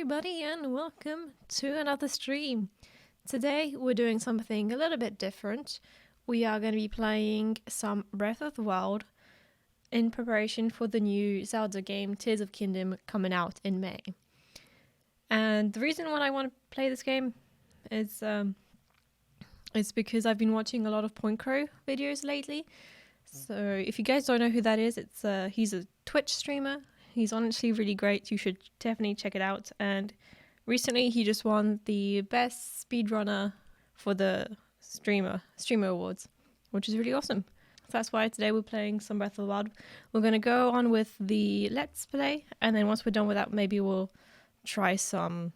everybody, and welcome to another stream. Today we're doing something a little bit different. We are going to be playing some Breath of the Wild in preparation for the new Zelda game Tears of Kingdom coming out in May. And the reason why I want to play this game is because I've been watching a lot of Point Crow videos lately. So if you guys don't know who that is, he's a Twitch streamer. He's honestly really great. You should definitely check it out. And recently he just won the best speedrunner for the streamer awards, which is really awesome. So that's why today we're playing some Breath of the Wild. We're going to go on with the Let's Play, and then once we're done with that, maybe we'll try some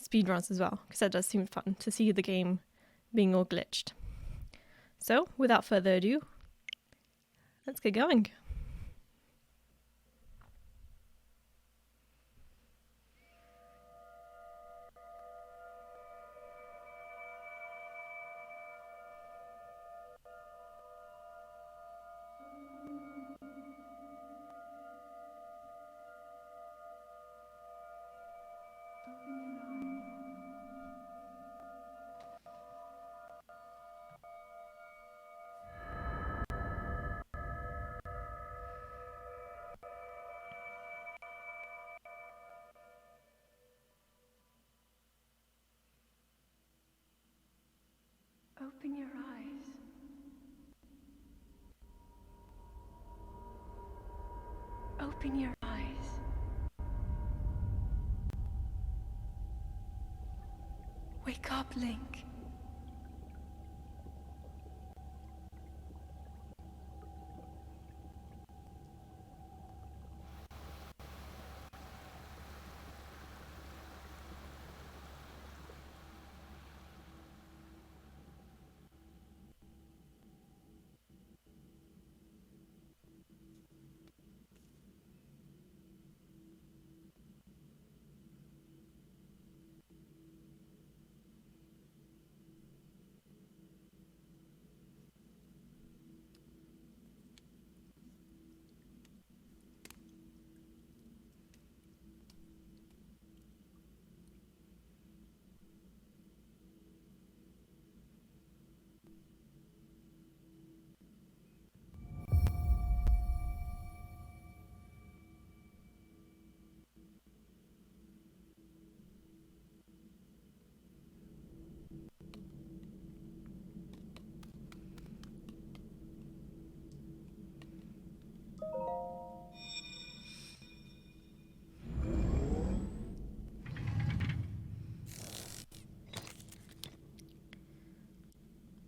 speedruns as well, because that does seem fun to see the game being all glitched. So without further ado, let's get going. Open your eyes. Open your eyes. Wake up, Link.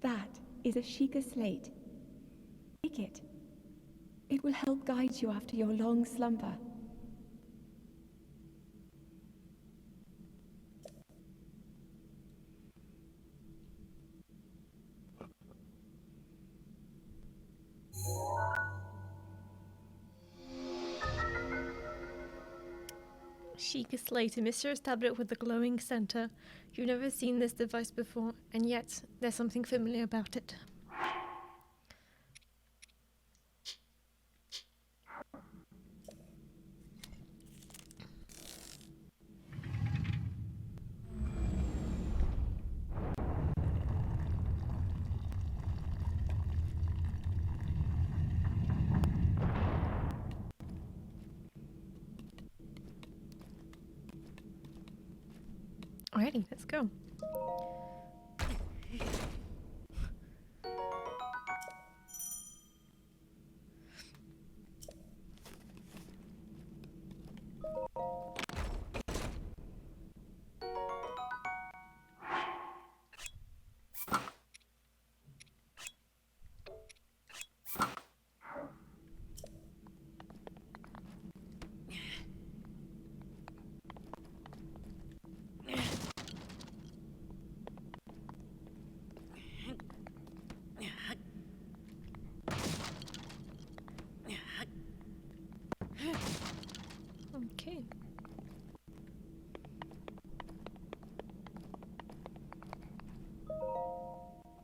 That is a Sheikah slate. Take it. It will help guide you after your long slumber. Sheikah Slate, a mysterious tablet with a glowing center. You've never seen this device before, and yet there's something familiar about it. Alrighty, let's go. Okay.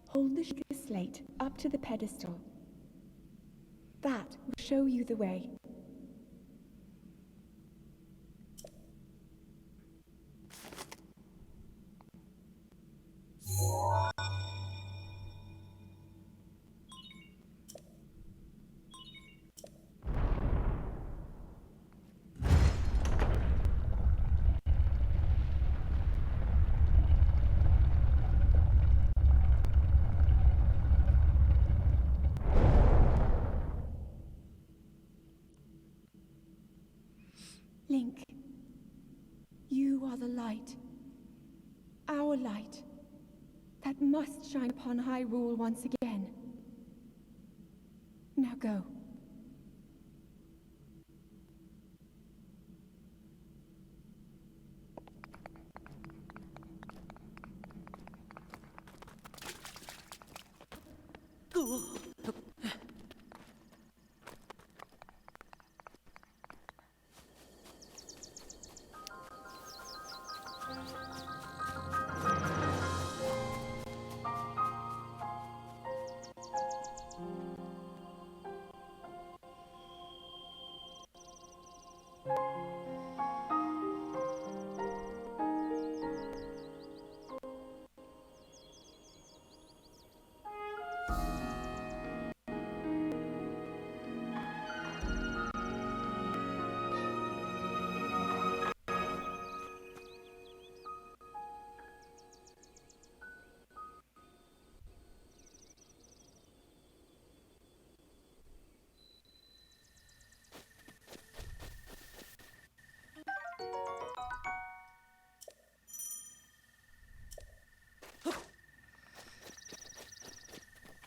Hold the Sheikah slate up to the pedestal. That will show you the way. the light. Our light. That must shine upon Hyrule once again. Now go.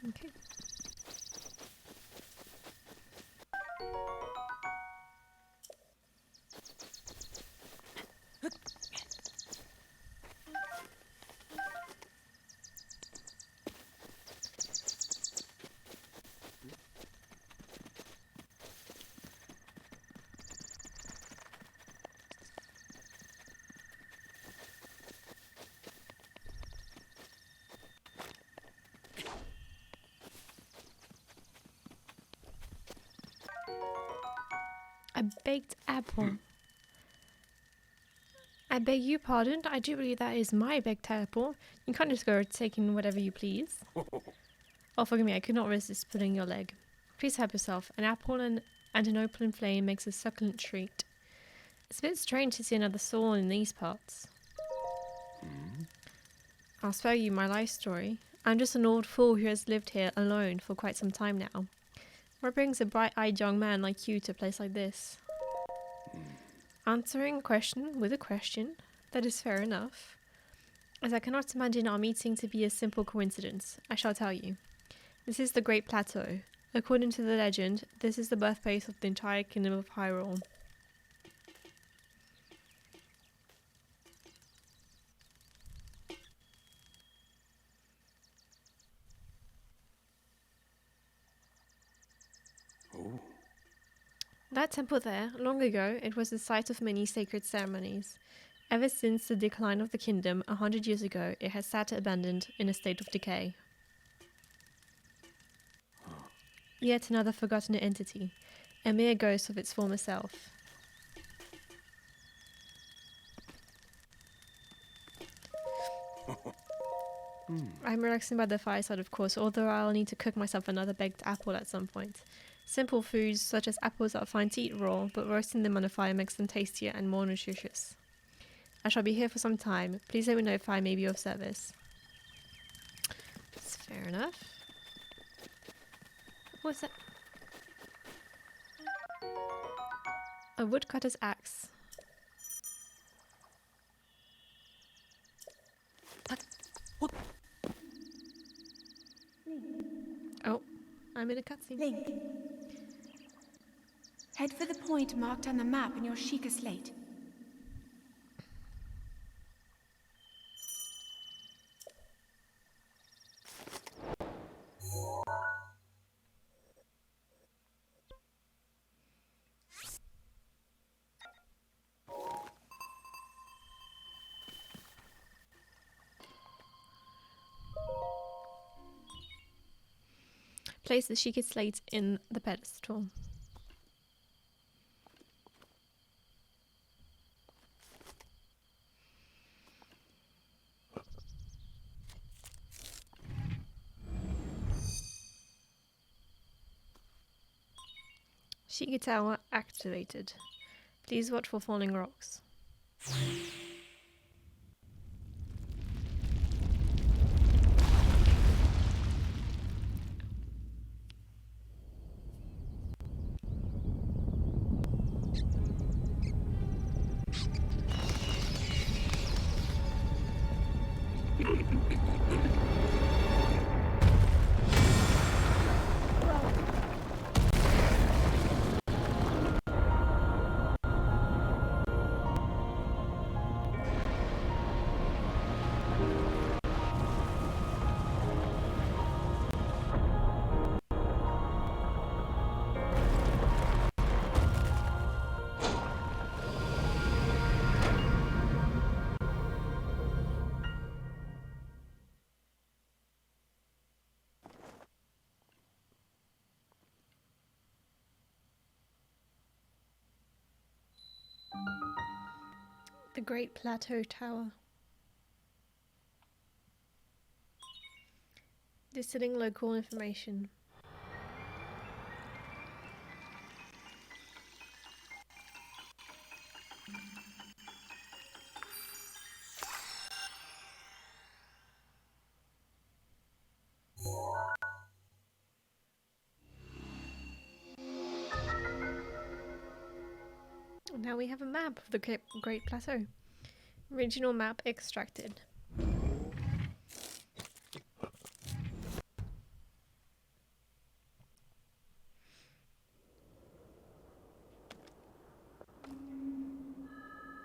Okay. A baked apple. I beg your pardon, I do believe that is my baked apple. You can't just go taking whatever you please. Oh, forgive me, I could not resist pulling your leg. Please help yourself. An apple and an open flame makes a succulent treat. It's a bit strange to see another soul in these parts. I'll spare you my life story. I'm just an old fool who has lived here alone for quite some time now. What brings a bright-eyed young man like you to a place like this? Answering a question with a question, that is fair enough. As I cannot imagine our meeting to be a simple coincidence, I shall tell you. This is the Great Plateau. According to the legend, this is the birthplace of the entire kingdom of Hyrule. That temple there, long ago, it was the site of many sacred ceremonies. Ever since the decline of the kingdom 100 years ago, it has sat abandoned in a state of decay. Yet another forgotten entity, a mere ghost of its former self. I'm relaxing by the fireside, of course, although I'll need to cook myself another baked apple at some point. Simple foods, such as apples, are fine to eat raw, but roasting them on a fire makes them tastier and more nutritious. I shall be here for some time. Please let me know if I may be of service. That's fair enough. What's that? A woodcutter's axe. Oh, I'm in a cutscene. Link. Head for the point marked on the map in your Sheikah slate. Place the Sheikah slate in the pedestal. Sheikah tower activated. Please watch for falling rocks. The Great Plateau Tower. Distilling local information. Now we have a map of the Great Plateau. Regional map extracted.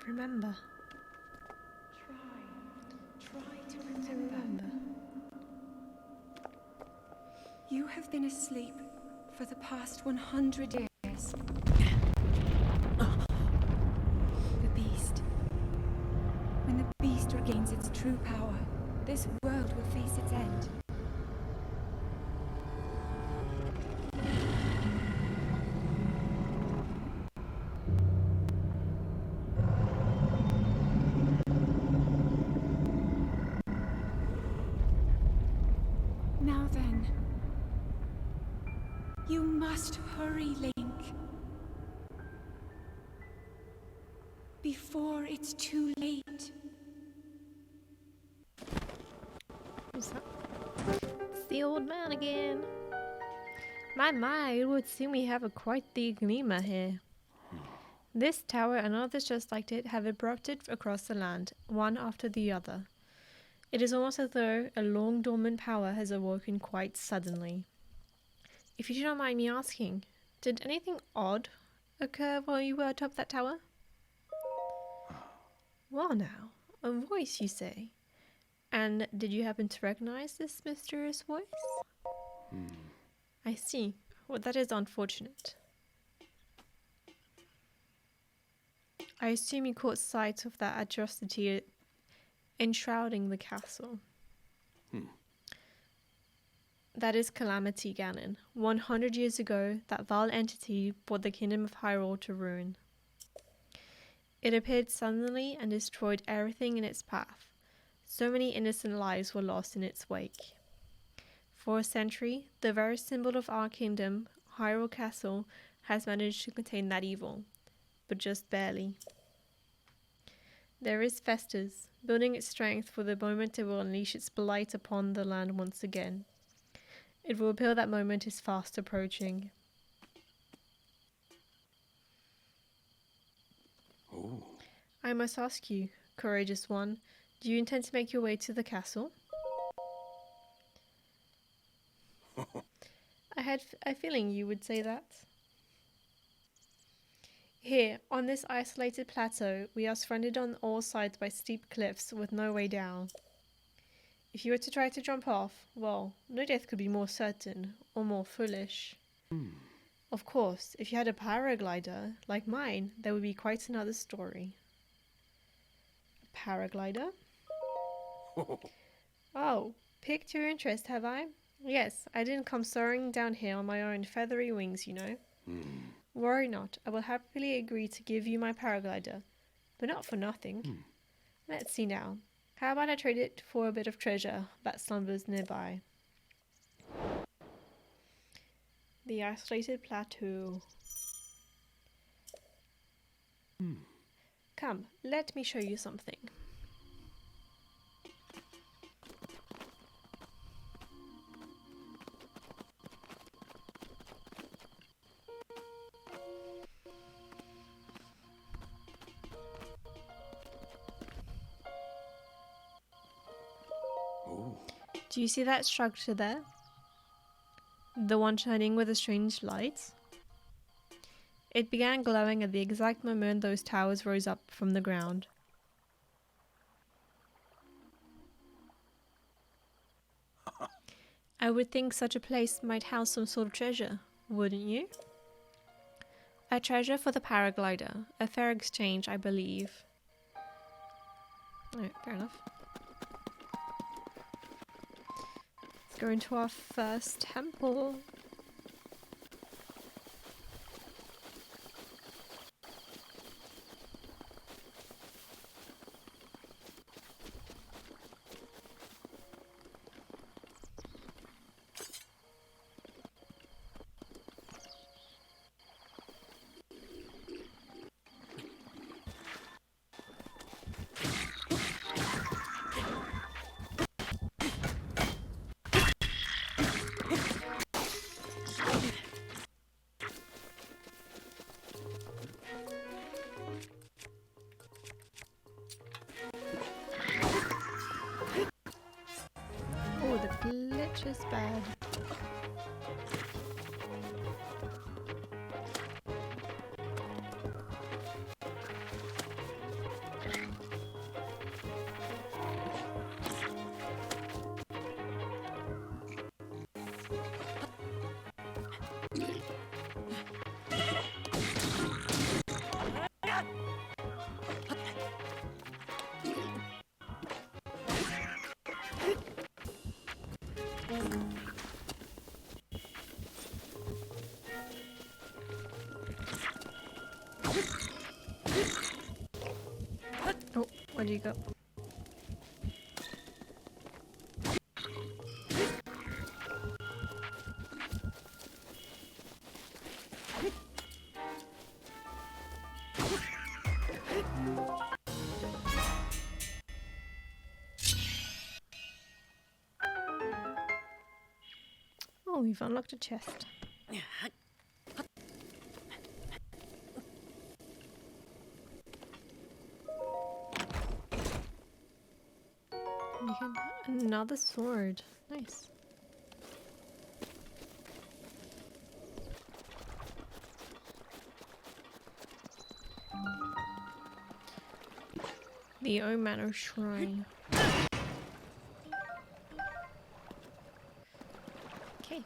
Remember. Try to remember. You have been asleep for the past 100 years. The beast. When the beast regains its true power, this world will face its end. Now then, you must hurry, Link. Before it's too late. Who's that? It's the old man again. My, it would seem we have quite the enigma here. This tower and others just like it have erupted across the land, one after the other. It is almost as though a long dormant power has awoken quite suddenly. If you do not mind me asking, did anything odd occur while you were atop that tower? Well now, a voice you say. And did you happen to recognize this mysterious voice? I see. Well, that is unfortunate. I assume you caught sight of that atrocity enshrouding the castle. That is Calamity Ganon. 100 years ago, that vile entity brought the kingdom of Hyrule to ruin. It appeared suddenly and destroyed everything in its path. So many innocent lives were lost in its wake. For a century, the very symbol of our kingdom, Hyrule Castle, has managed to contain that evil, but just barely. There is Festus, building its strength for the moment it will unleash its blight upon the land once again. It will appear that moment is fast approaching. Oh. I must ask you, courageous one, do you intend to make your way to the castle? I had a feeling you would say that. Here, on this isolated plateau, we are surrounded on all sides by steep cliffs with no way down. If you were to try to jump off, well, no death could be more certain or more foolish. Of course, if you had a paraglider, like mine, that would be quite another story. A paraglider? Oh, piqued your interest, have I? Yes, I didn't come soaring down here on my own feathery wings, you know. Worry not, I will happily agree to give you my paraglider, but not for nothing. Let's see now. How about I trade it for a bit of treasure that slumbers nearby? The isolated plateau. Come, let me show you something. Do you see that structure there? The one shining with a strange light? It began glowing at the exact moment those towers rose up from the ground. I would think such a place might house some sort of treasure, wouldn't you? A treasure for the paraglider. A fair exchange, I believe. Alright, fair enough. Let's go into our first temple. Oh, the glitch is bad. Oh, where'd you go? Oh, we've unlocked a chest. You can another sword. Nice. The Omano Shrine. Okay.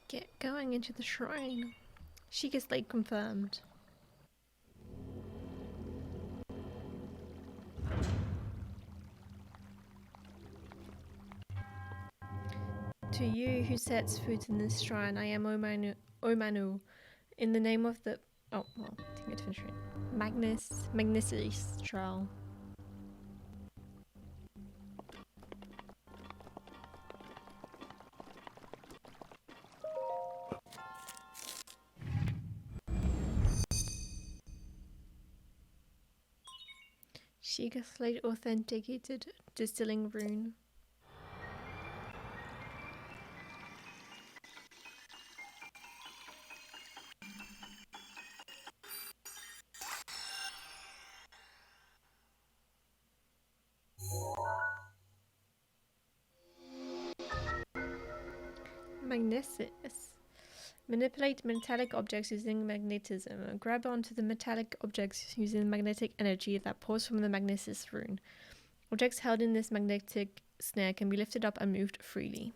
Get going into the shrine. Sheikah Slate confirmed. To you who sets foot in this shrine, I am Omanu. In the name of the... Oh, well, I think it's finished. Magnificus trial. Sheikah Slate authenticated distilling rune. Magnesis. Manipulate metallic objects using magnetism. Grab onto the metallic objects using magnetic energy that pours from the Magnesis rune. Objects held in this magnetic snare can be lifted up and moved freely.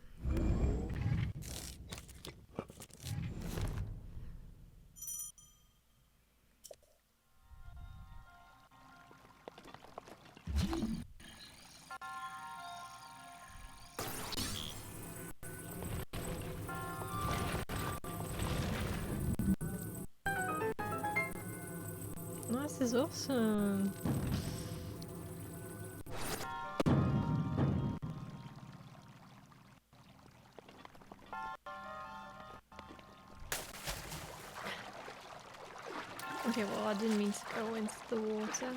Oh, this is awesome. Okay, well, I didn't mean to go into the water.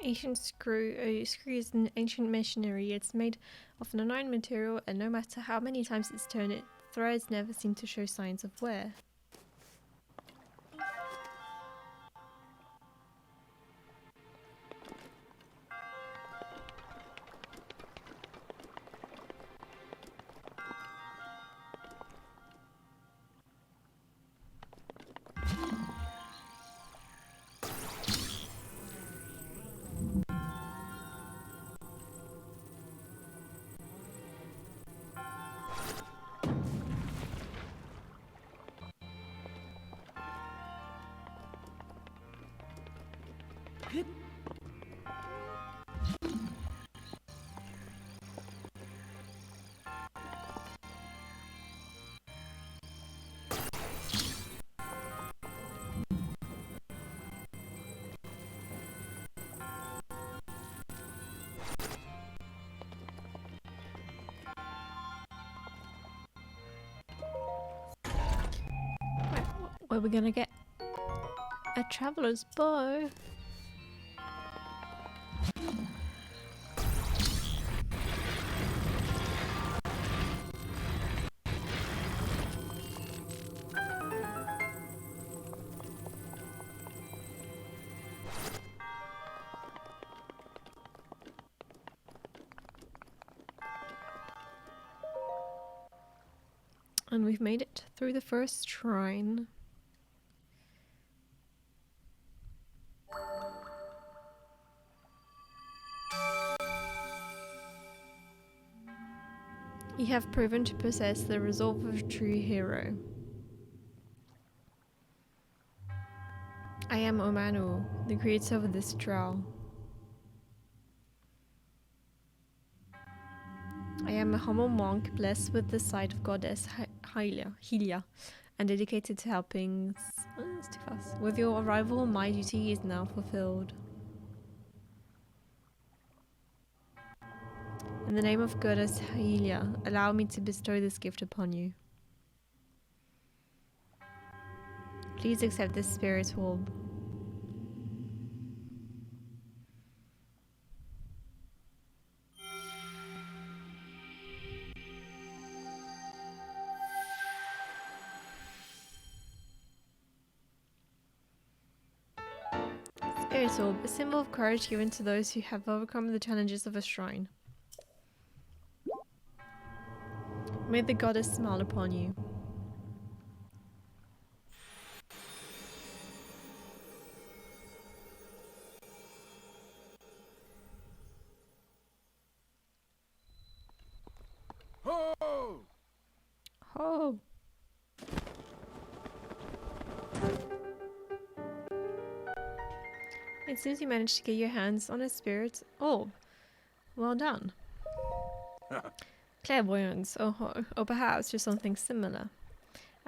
Ancient screw. A screw is an ancient machinery. It's made of an unknown material, and no matter how many times it's turned, its threads never seem to show signs of wear. Where are we gonna get a traveler's bow? And we've made it through the first shrine. You have proven to possess the resolve of a true hero. I am Omanu, the creator of this trial. I am a humble monk blessed with the sight of goddess Helia, and dedicated to helping. It's too fast. With your arrival, my duty is now fulfilled. In the name of goddess Helia, allow me to bestow this gift upon you. Please accept this spirit orb. Spirit orb, a symbol of courage given to those who have overcome the challenges of a shrine. May the goddess smile upon you. Ho! Oh! It seems you managed to get your hands on a spirit orb. Well done. Clairvoyance, or perhaps just something similar.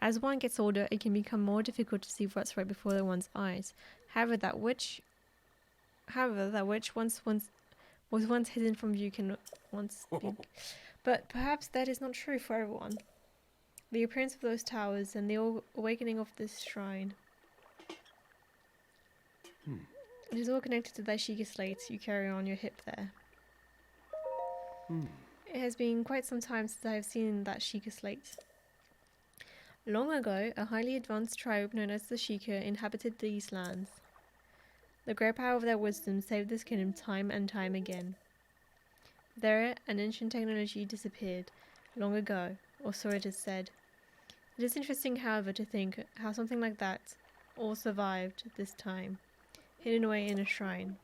As one gets older, it can become more difficult to see what's right before one's eyes. However, that which was once hidden from view can once be. But perhaps that is not true for everyone. The appearance of those towers and the awakening of this shrine. It is all connected to the Ashika slate you carry on your hip there. It has been quite some time since I have seen that Ashika slate. Long ago, a highly advanced tribe known as the Shika inhabited these lands. The great power of their wisdom saved this kingdom time and time again. There, an ancient technology disappeared long ago, or so it is said. It is interesting, however, to think how something like that all survived this time, hidden away in a shrine.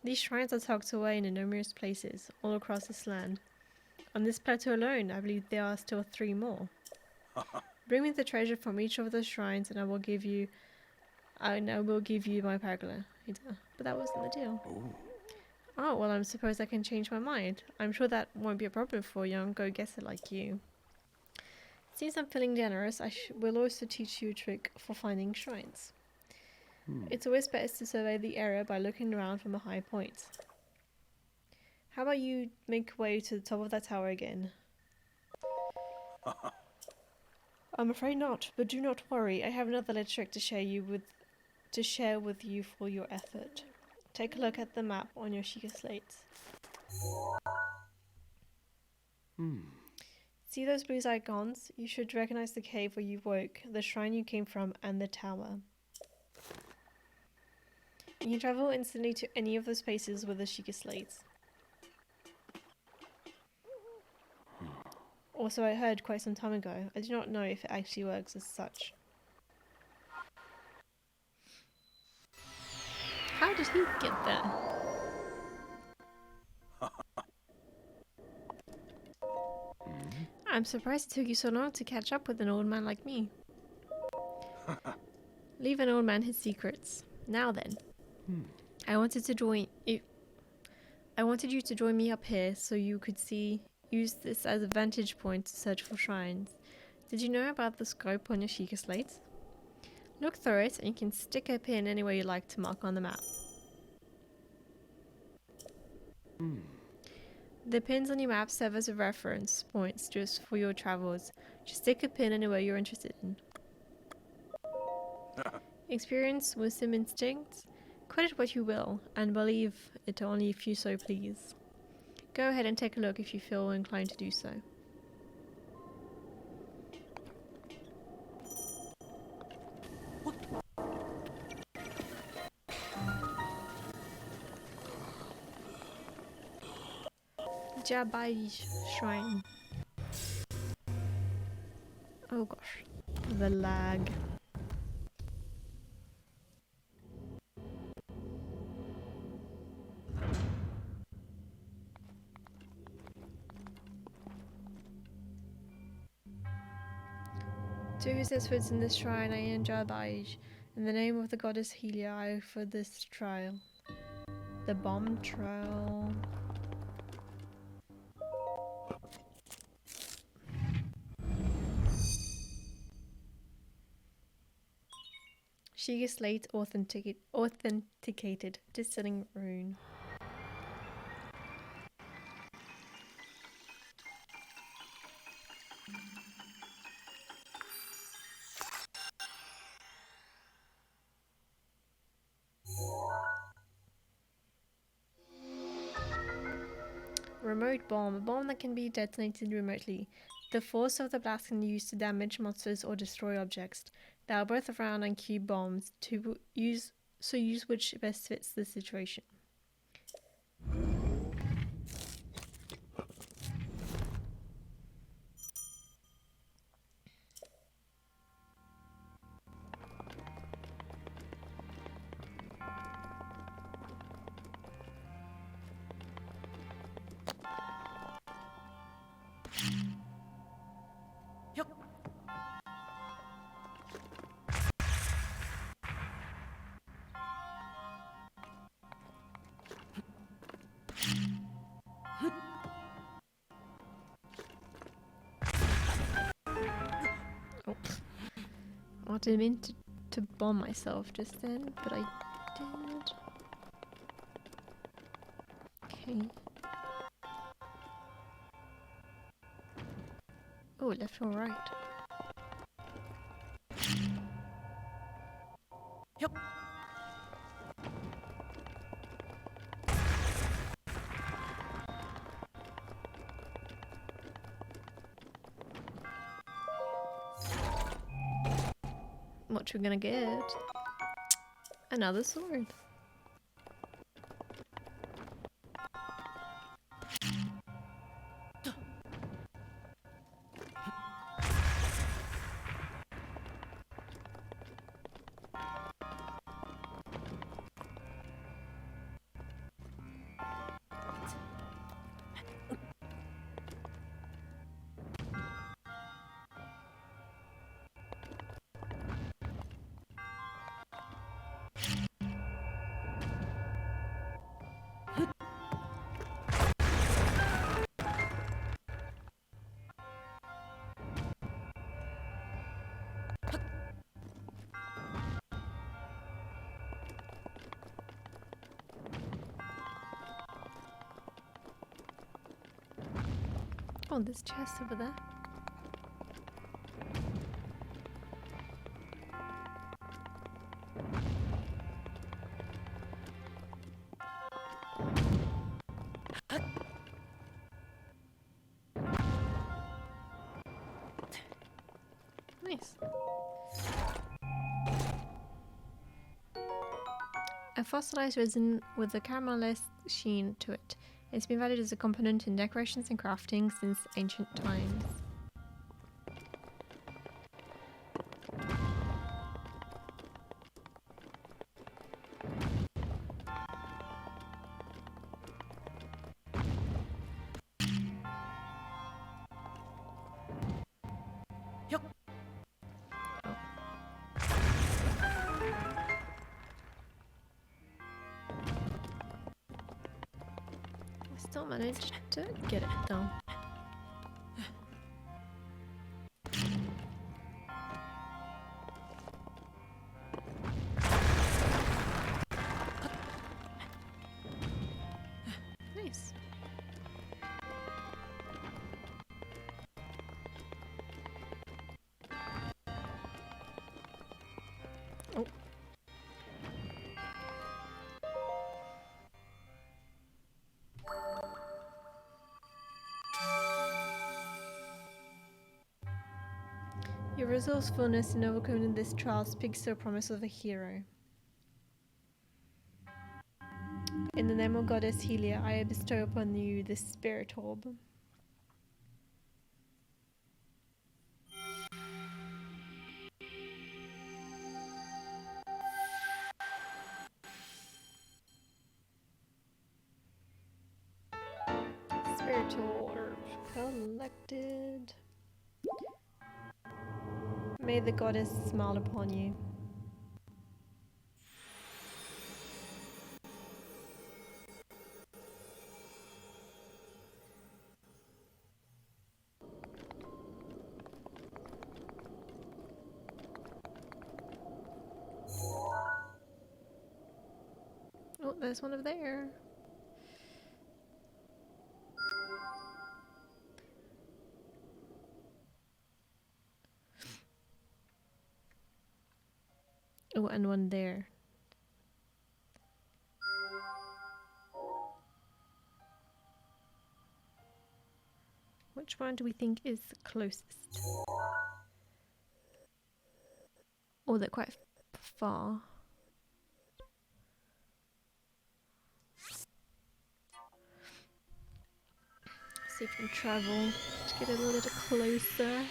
These shrines are tucked away in numerous places all across this land. On this plateau alone, I believe there are still 3 more. Bring me the treasure from each of the shrines, and I will give you my pergola. But that wasn't the deal. Oh, well, I suppose I can change my mind. I'm sure that won't be a problem for a young go-getter like you. Since I'm feeling generous, I will also teach you a trick for finding shrines. It's always best to survey the area by looking around from a high point. How about you make way to the top of that tower again? I'm afraid not, but do not worry. I have another little trick to share with you for your effort. take a look at the map on your Sheikah slate. See those blue icons? You should recognize the cave where you woke, the shrine you came from, and the tower. You can travel instantly to any of those places with the Sheikah slates. Also, I heard quite some time ago, I do not know if it actually works as such. How did he get there? I'm surprised it took you so long to catch up with an old man like me. Leave an old man his secrets. Now then. I wanted you to join me up here so you could use this as a vantage point to search for shrines. Did you know about the scope on your Sheikah slate? Look through it and you can stick a pin anywhere you like to mark on the map. The pins on your map serve as a reference points just for your travels. Just stick a pin anywhere you're interested in. Experience, wisdom, instinct? Credit what you will, and believe it only if you so please. Go ahead and take a look if you feel inclined to do so. Jabai Shrine. Oh gosh, the lag. To who sets foot in this shrine, I am Jabai. In the name of the goddess Helia, I offer this trial. The bomb trial. Sheikah slate authenticated distilling rune. Remote bomb, a bomb that can be detonated remotely. The force of the blast can be used to damage monsters or destroy objects. There are both round and cube bombs to use which best fits the situation. Oh, I didn't mean to bomb myself just then, but I did. Okay. Oh, left or right? Yep. What you gonna get? Another sword. Oh, there's chest over there. Nice. A fossilized resin with a caramelized sheen to it. It's been valued as a component in decorations and crafting since ancient times. Still managed to get it though. Nice. Oh. Your resourcefulness in overcoming this trial speaks to a promise of a hero. In the name of Goddess Helia, I bestow upon you this spirit orb. Spiritual orb collected. May the goddess smile upon you. Oh, there's one over there. Oh, and one there. Which one do we think is the closest? Oh, they're quite far. See if we can travel to get a little closer.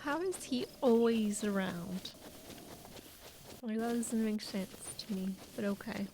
How is he always around? Like, that doesn't make sense to me, but okay.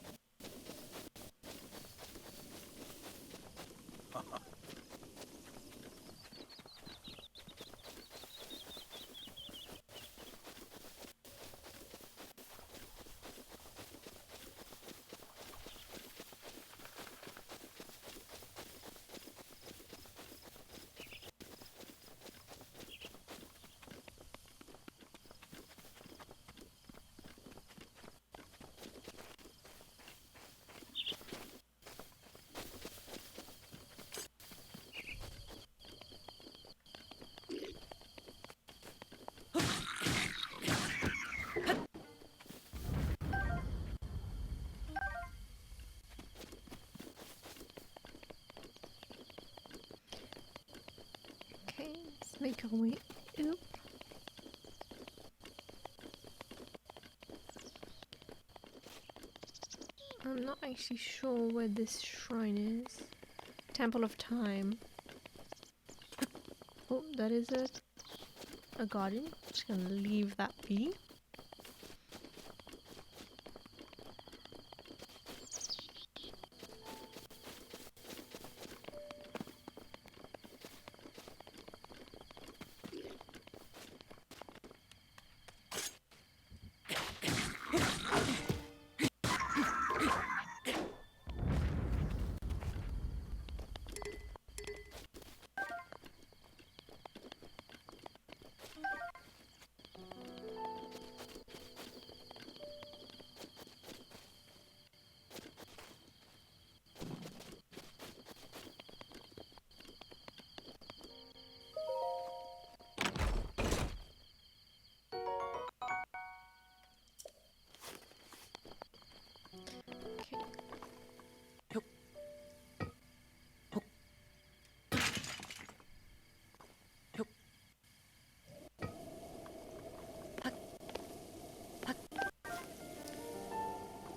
Let's make our way up. I'm not actually sure where this shrine is. Temple of Time. Oh, that is a garden. Just gonna leave that be. Okay.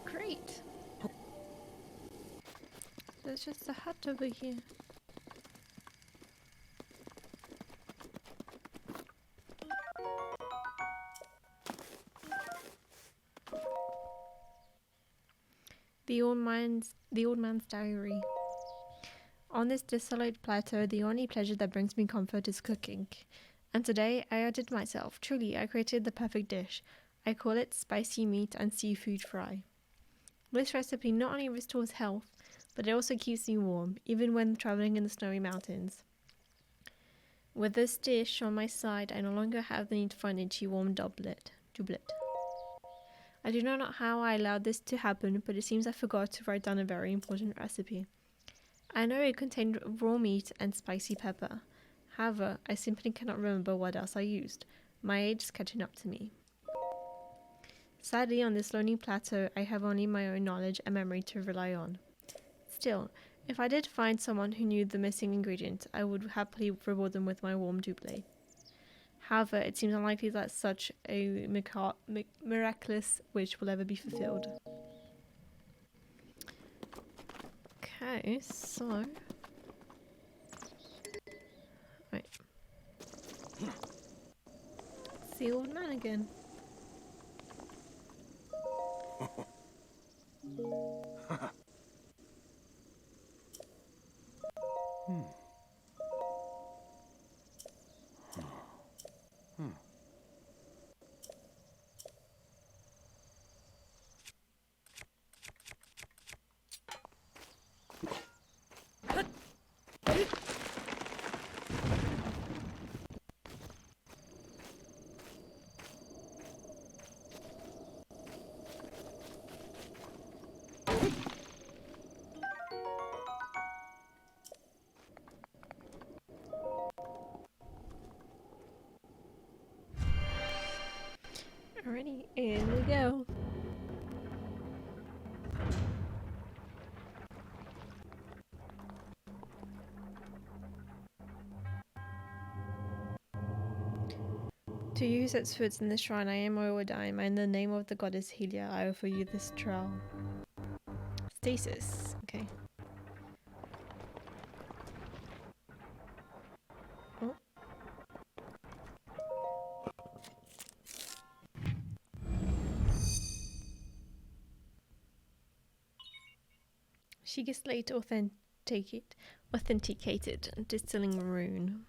Great. There's just a hut over here. The old man's diary. On this desolate plateau, the only pleasure that brings me comfort is cooking. And today, I outdid myself. Truly, I created the perfect dish. I call it spicy meat and seafood fry. This recipe not only restores health, but it also keeps me warm, even when traveling in the snowy mountains. With this dish on my side, I no longer have the need for an itchy warm doublet. I do not know how I allowed this to happen, but it seems I forgot to write down a very important recipe. I know it contained raw meat and spicy pepper. However, I simply cannot remember what else I used. My age is catching up to me. Sadly, on this lonely plateau, I have only my own knowledge and memory to rely on. Still, if I did find someone who knew the missing ingredient, I would happily reward them with my warm doublet. However, it seems unlikely that such a miraculous wish will ever be fulfilled. Okay, so... Right. It's the old man again. Alrighty, in we go. To you who sets foot in this shrine, I am or will die. And in the name of the goddess Helia, I offer you this trowel. Stasis. Okay. Oh. She gets late authenticated. Distilling rune.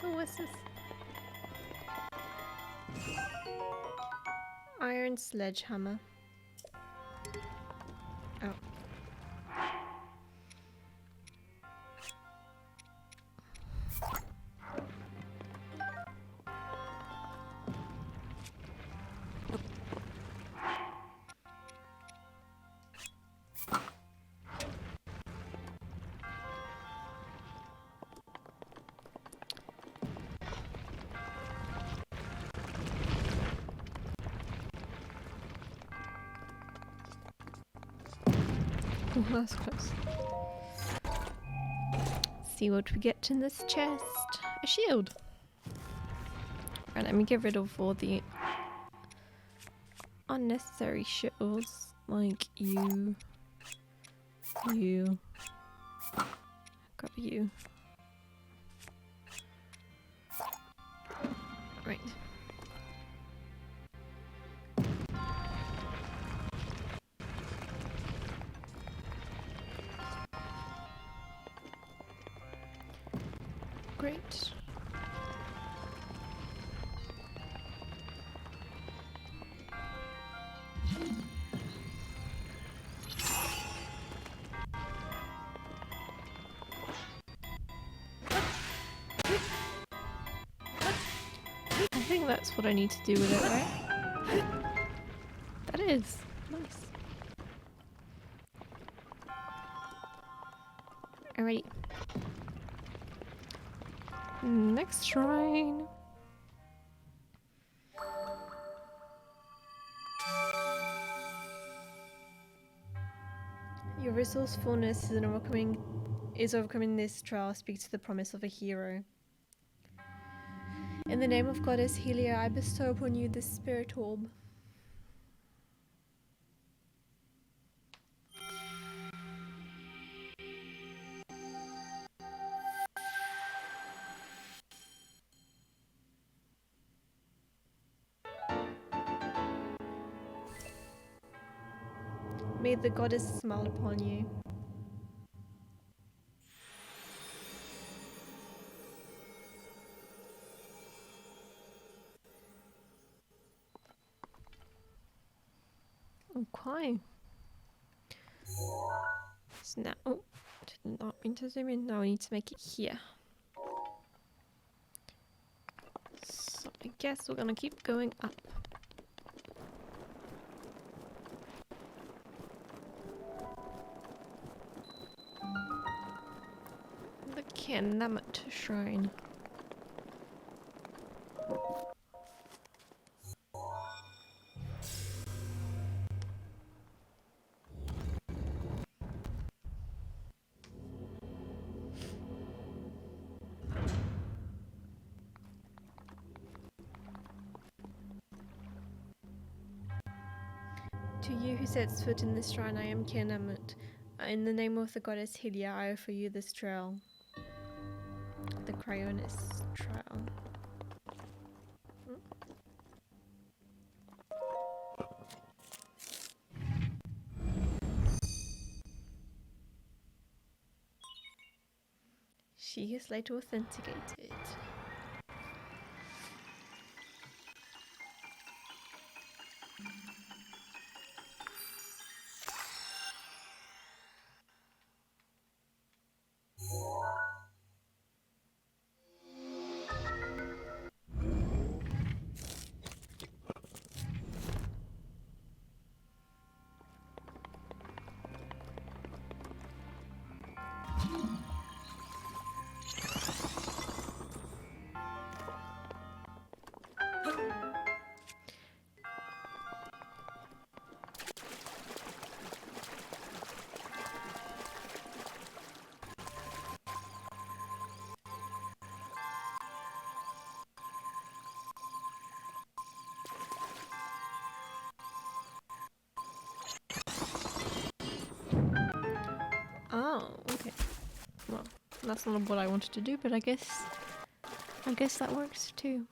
Oh, what's this? Iron sledgehammer. Oh. Oh, that's close. See what we get in this chest. A shield. Right, let me get rid of all the unnecessary shields. Like you. grab you. Right. Great. I think that's what I need to do with it, right? That is. Nice. Alright. Next shrine. Your resourcefulness is overcoming this trial speaks to the promise of a hero. In the name of Goddess Helia, I bestow upon you this spirit orb. May the goddess smile upon you. Okay. So now, oh, did not mean to zoom in. Now we need to make it here. So I guess we're gonna keep going up. The NAMUT shrine. To you who sets foot in this shrine, I am NAMUT. In the name of the goddess Helia, I offer you this trail. The CRYONIS trail. She is later authenticated. Oh, okay. Well, that's not what I wanted to do, but I guess that works too.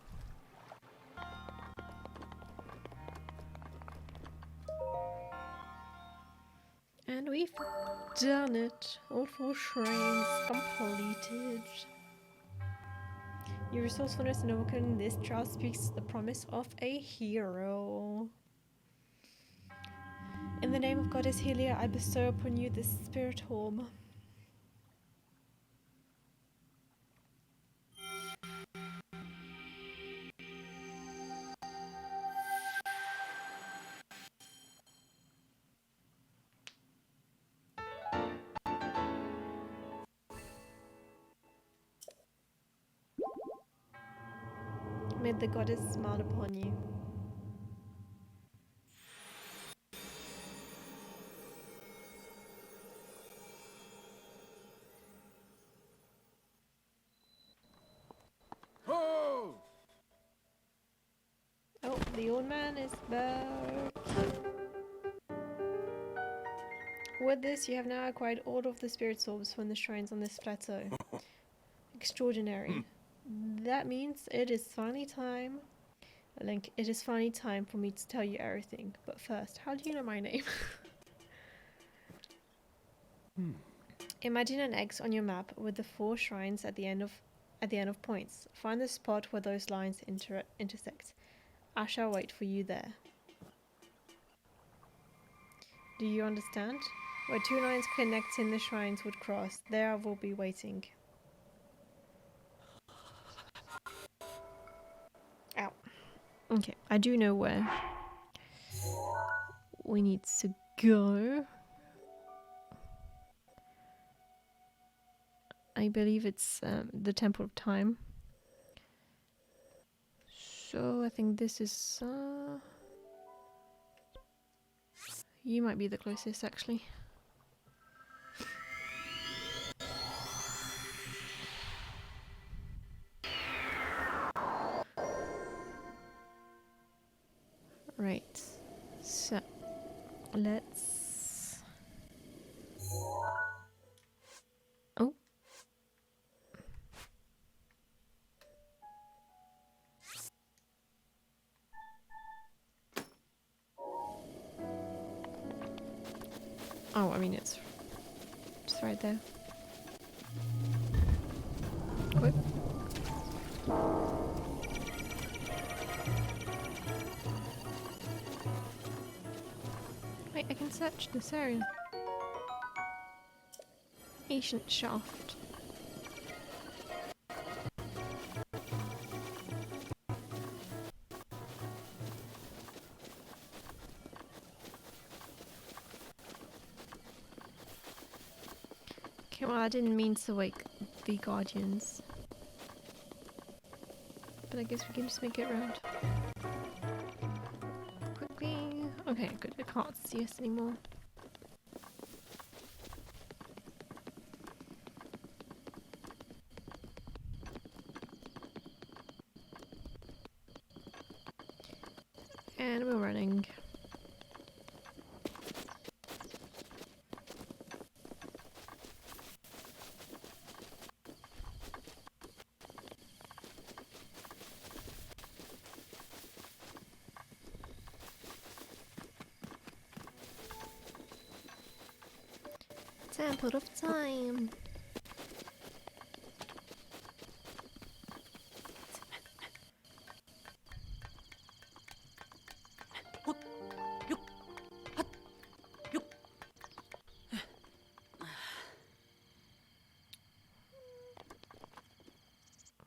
And we've done it. All 4 shrines completed. Your resourcefulness in overcoming this trial speaks to the promise of a hero. In the name of Goddess Helia, I bestow upon you this spirit orb. May the goddess smile upon you. Ho! Oh, the old man is back. With this, you have now acquired all of the spirit orbs from the shrines on this plateau. Extraordinary. That means it is finally time. Link, it is finally time for me to tell you everything. But first, how do you know my name? Imagine an X on your map with the 4 shrines at the end of points. Find the spot where those lines intersect. I shall wait for you there. Do you understand? Where 2 lines connecting the shrines would cross, there I will be waiting. Ow. Okay, I do know where we need to go. I believe it's the Temple of Time. So I think this is... you might be the closest, actually. Right. So, let's... oh. Oh, I mean, it's right there. Whoop. Wait, I can search this area. Ancient shaft. Okay, well, I didn't mean to wake the guardians. But I guess we can just make it round. Quickly. Okay, good. I can't see us anymore. And we're running. Temple of Time.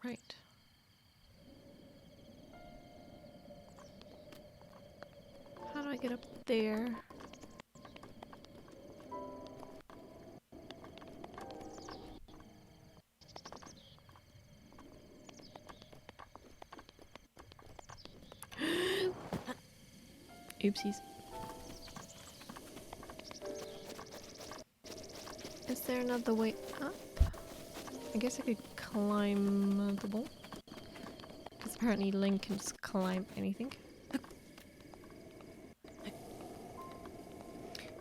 Right. How do I get up there? Oopsies. Is there another way up? I guess I could climb the wall. Because apparently Link can just climb anything.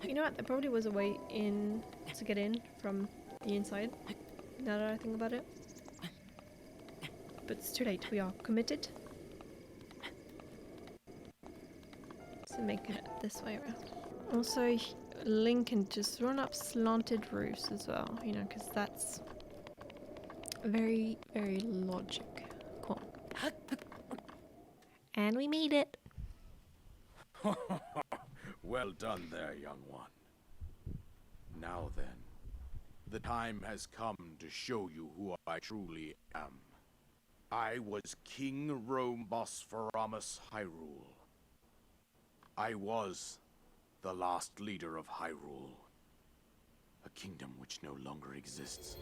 You know what? There probably was a way in to get in from the inside. Now that I think about it. But it's too late. We are committed. So make it this way around. Also, Link can just run up slanted roofs as well, you know, because that's very, very logic. Cool. And we made it. Well done there, young one. Now then, the time has come to show you who I truly am. I was King Rhombospheramus Hyrule. I was the last leader of Hyrule, a kingdom which no longer exists.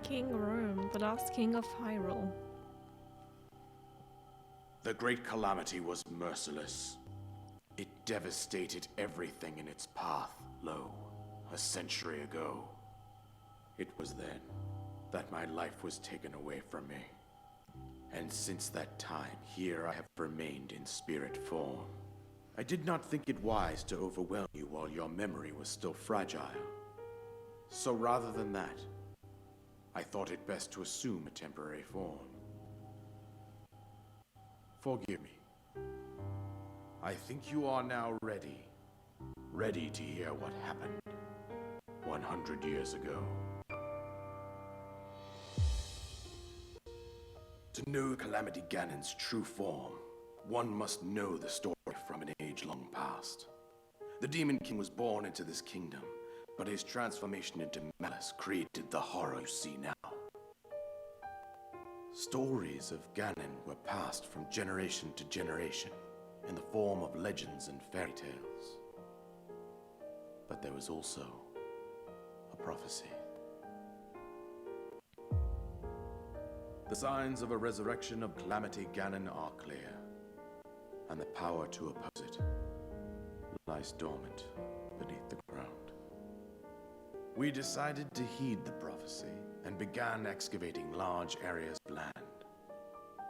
King Rome, the last king of Hyrule. The Great Calamity was merciless. It devastated everything in its path, lo, a century ago. It was then that my life was taken away from me. And since that time, here I have remained in spirit form. I did not think it wise to overwhelm you while your memory was still fragile. So rather than that, I thought it best to assume a temporary form. Forgive me. I think you are now ready. Ready to hear what happened 100 years ago. To know Calamity Ganon's true form, one must know the story from an age long past. The Demon King was born into this kingdom, but his transformation into malice created the horror you see now. Stories of Ganon were passed from generation to generation in the form of legends and fairy tales. But there was also a prophecy. The signs of a resurrection of Calamity Ganon are clear, and the power to oppose it lies dormant beneath the ground. We decided to heed the prophecy and began excavating large areas of land.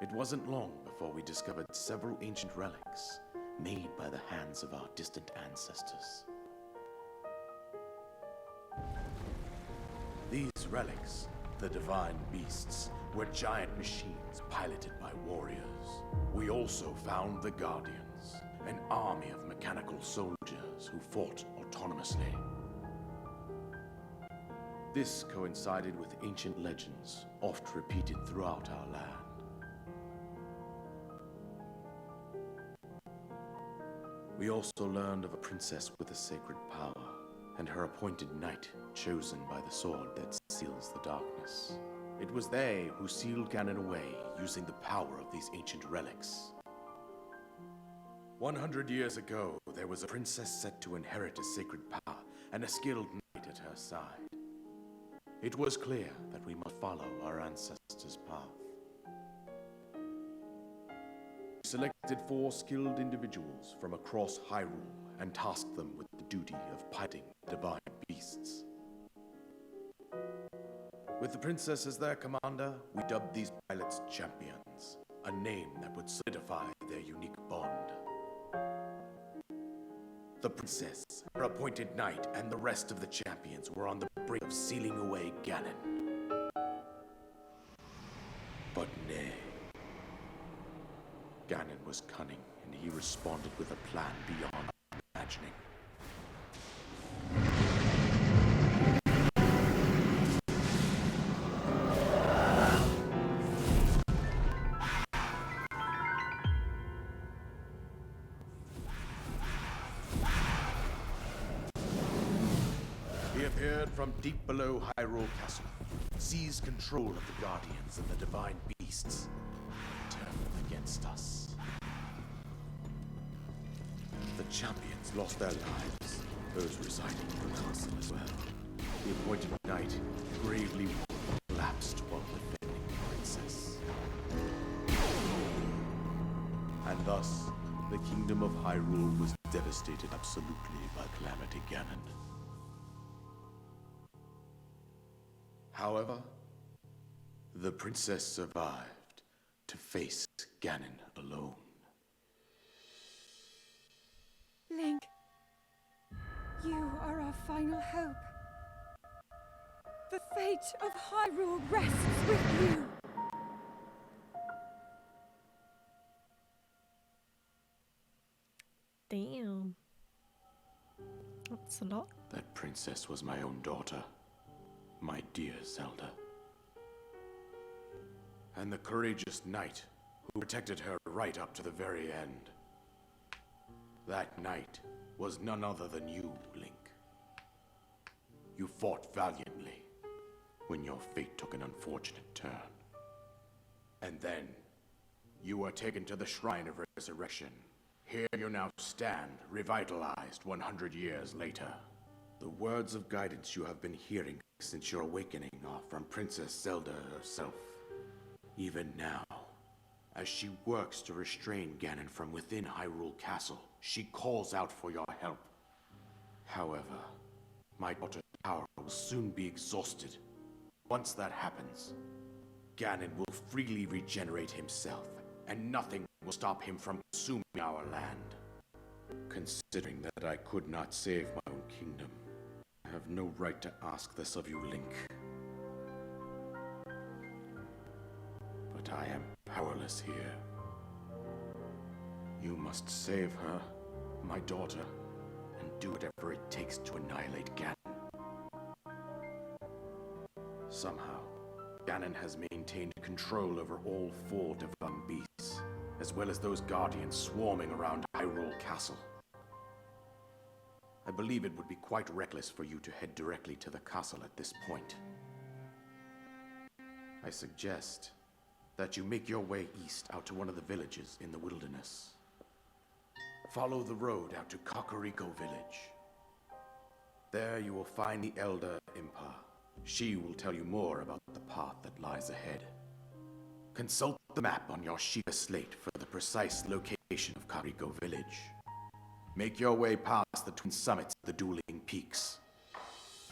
It wasn't long before we discovered several ancient relics made by the hands of our distant ancestors. These relics, the divine beasts, were giant machines piloted by warriors. We also found the Guardians, an army of mechanical soldiers who fought autonomously. This coincided with ancient legends, oft repeated throughout our land. We also learned of a princess with a sacred power, and her appointed knight chosen by the sword that seals the darkness. It was they who sealed Ganon away using the power of these ancient relics. 100 years ago, there was a princess set to inherit a sacred power and a skilled knight at her side. It was clear that we must follow our ancestors' path. We selected 4 skilled individuals from across Hyrule and tasked them with the duty of piloting divine beasts. With the princess as their commander, we dubbed these pilots champions, a name that would solidify their unique bond. The princess, her appointed knight, and the rest of the champions were on the brink of sealing away Ganon. But nay. Ganon was cunning, and he responded with a plan beyond imagining. He appeared from deep below Hyrule Castle, seized control of the Guardians and the divine beasts, and turned them against us. The champions lost their lives, those residing in the castle as well. The appointed knight bravely collapsed while defending the princess. And thus, the kingdom of Hyrule was devastated absolutely by Calamity Ganon. However, the princess survived to face Ganon alone. Link, you are our final hope. The fate of Hyrule rests with you. Damn. That's a lot. That princess was my own daughter, my dear Zelda. And the courageous knight who protected her right up to the very end. That knight was none other than you, Link. You fought valiantly when your fate took an unfortunate turn. And then, you were taken to the Shrine of Resurrection. Here you now stand, revitalized 100 years later. The words of guidance you have been hearing since your awakening are from Princess Zelda herself. Even now, as she works to restrain Ganon from within Hyrule Castle, she calls out for your help. However, my daughter's power will soon be exhausted. Once that happens, Ganon will freely regenerate himself, and nothing will stop him from consuming our land. Considering that I could not save my own kingdom, I have no right to ask this of you, Link. But I am powerless here. You must save her, my daughter, and do whatever it takes to annihilate Ganon. Somehow, Ganon has maintained control over all 4 divine beasts, as well as those guardians swarming around Hyrule Castle. I believe it would be quite reckless for you to head directly to the castle at this point. I suggest that you make your way east out to one of the villages in the wilderness. Follow the road out to Kakariko Village. There you will find the Elder Impa. She will tell you more about the path that lies ahead. Consult the map on your Sheikah slate for the precise location of Kakariko Village. Make your way past the twin summits of the dueling peaks.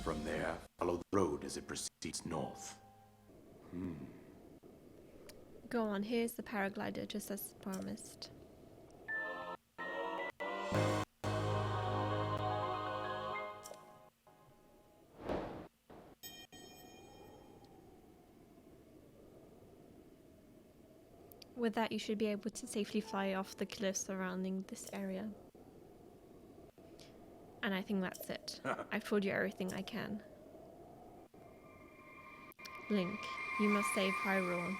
From there, follow the road as it proceeds north. Go on, here's the paraglider, just as promised. With that, you should be able to safely fly off the cliffs surrounding this area. And I think that's it. I've told you everything I can. Link, you must save Hyrule.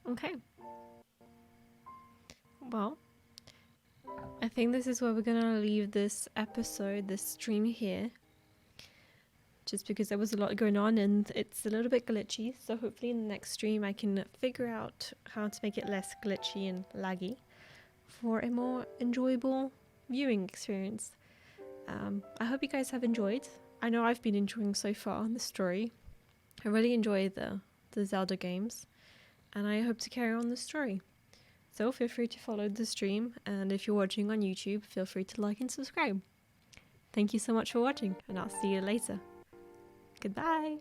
Okay. Well, I think this is where we're gonna leave this episode, this stream here. Just because there was a lot going on and it's a little bit glitchy. So hopefully in the next stream I can figure out how to make it less glitchy and laggy for a more enjoyable viewing experience. I hope you guys have enjoyed. I know I've been enjoying so far the story. I really enjoy the Zelda games. And I hope to carry on the story. So feel free to follow the stream, and if you're watching on YouTube, feel free to like and subscribe. Thank you so much for watching, and I'll see you later. Goodbye!